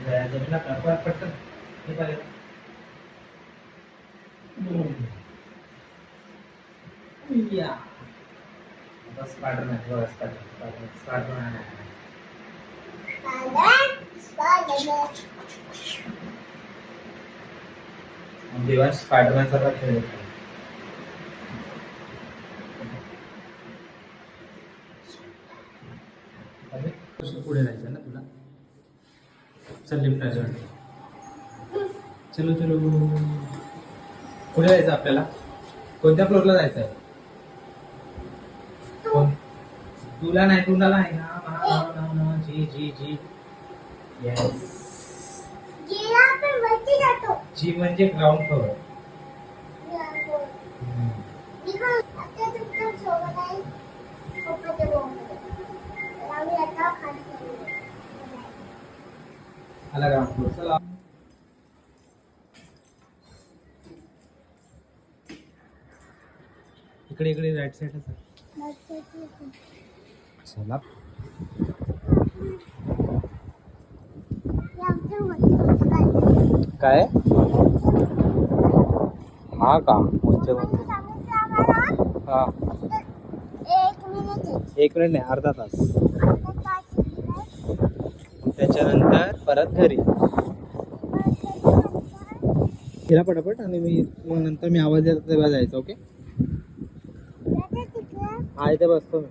जमीनला पटकन हे पाहिजे. या बस स्पायडरमॅन बघा स्पायडरमॅन देवांश स्पायडरमॅन सारखा खेळ पुढे जायचं ना तुला. चल लिफ्ट चलो चलो पुढे जायचं आपल्याला. कोणत्या फ्लोअरला जायचं आहे? तुला नाही ना जी जी जी येस जी म्हणजे ग्राउंड फ्लोअर. आला ग्राउंड फ्लोअर. चला इकडे इकडे राईट साईड. चला काय हा का हा 1 मिनिट नाही अर्धा तास. त्याच्यानंतर परत घरी फिरा पटापट आणि मग नंतर मी आवाज येतो तेव्हा जायचं. ओके हा इथे बसतो मी.